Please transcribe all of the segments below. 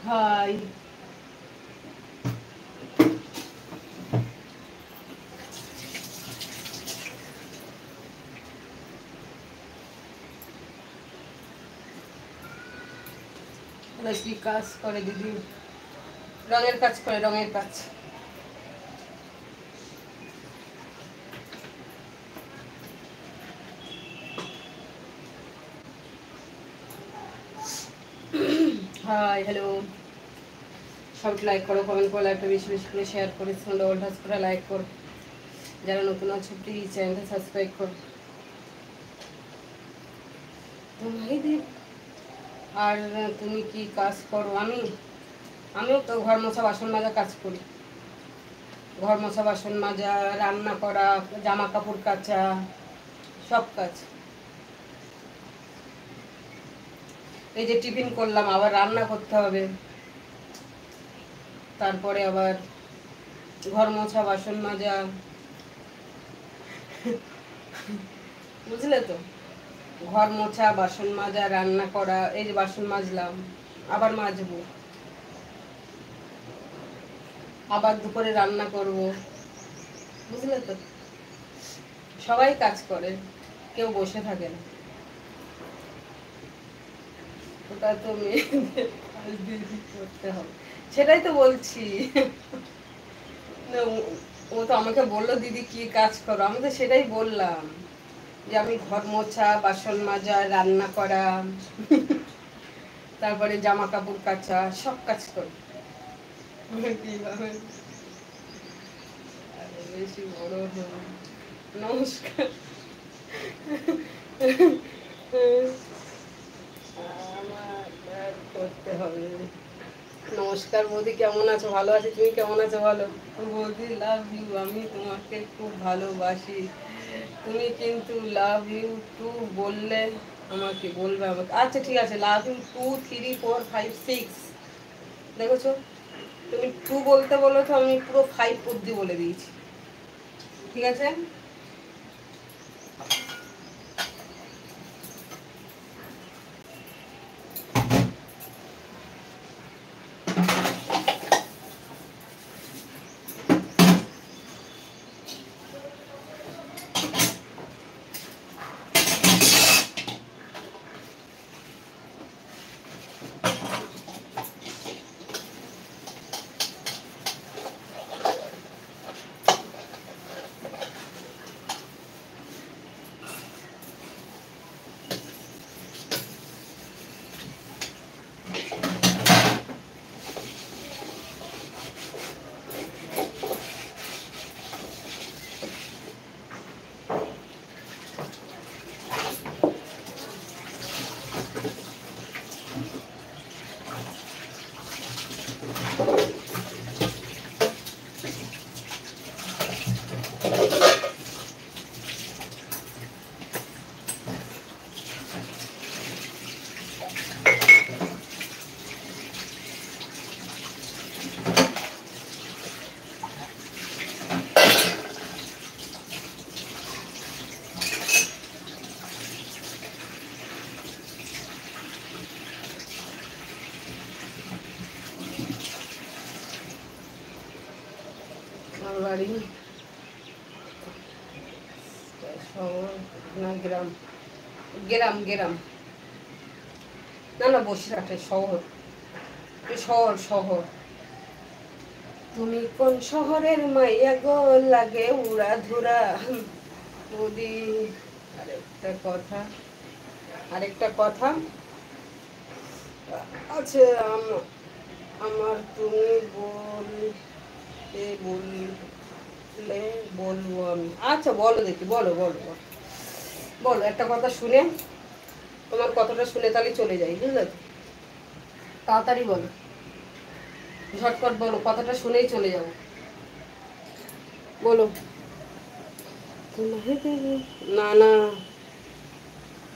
High, কি কাজ করে দিদি? রঙের কাজ করে, রঙের কাজ। Hi, hello. সব লাইক করো, কমেন্ট করো, লাইকটা বেশি বেশি করে শেয়ার করে ডবল টাচ করে লাইক করো। যারা নতুন আছে প্লিজ চ্যানেলটা সাবস্ক্রাইব করো। আর তুমি কি কাজ করো? আমিও তো ঘর মোছা বাসন মাজা কাজ করি। ঘর মোছা বাসন মাজা, রান্না করা, জামা কাপড় কাচা, সব কাজ। এই যে টিফিন করলাম, আবার রান্না করতে হবে, তারপরে আবার ঘর মোছা বাসন মাজা, বুঝলে তো? ঘর মোছা বাসন মাজা, রান্না করা, এই যে বাসন মাজলাম, আবার মাজবো, আবার দুপুরে রান্না করব, বুঝলে তো? সবাই কাজ করে, কেউ বসে থাকে না। ওটা তো মেয়েদের কাজ দিদি করতে হবে, সেটাই তো বলছি। না, ও তো আমাকে বললো দিদি কি কাজ করো, আমি তো সেটাই বললাম যে আমি ঘর মোছা, বাসন মাজা, রান্না করা, তারপরে জামা কাপড় কাচা, সব কাজ করি। কিভাবে? আরে বেশি বড় হো। নমস্কার। আমার করতে হবে। নমস্কার বৌদি, কেমন আছো? ভালো আছি, তুমি কেমন আছো বলো? বৌদি লাভ ইউ, আমি তোমাকে খুব ভালোবাসি। তুমি কিন্তু লাভ ইউ টু বললে আমাকে বলবে আমাকে। আচ্ছা ঠিক আছে, লাভ ইউ 2 3 4 5 6, দেখেছো? তুমি 2 বলতে বলেছো, আমি পুরো 5 অব্দি বলে দিয়েছি। ঠিক আছে। আমার বাড়ি শহর না গ্রাম? গ্রাম, গ্রাম। না না, বসিরহাটে। শহর, শহর, শহর। তুমি কোন শহরের মাইয়া গো, লাগে উড়া ধুরা বৌদি। আরেকটা কথা, আরেকটা কথা আছে, আমার তুমি বলতে বললে বলবো আমি। আচ্ছা বলো দেখি, বলো বলো বলো। বলো একটা কথা শুনে, তোমার কথাটা শুনে তাহলে চলে যাই, বুঝলে তো? তাড়াতাড়ি বলো, ঝটপট বলো, কথাটা শুনেই চলে যাবো। বলো। না না,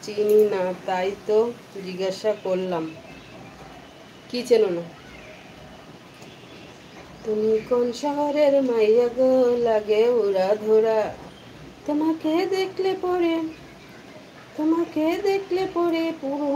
চিনি না, তাই তো জিজ্ঞাসা করলাম। কি চেনো না? তুমি কোন শহরের মাইয়া গো, লাগে উড়া ধরা, তোমাকে দেখলে পরে, তোমাকে দেখলে পরে পুরো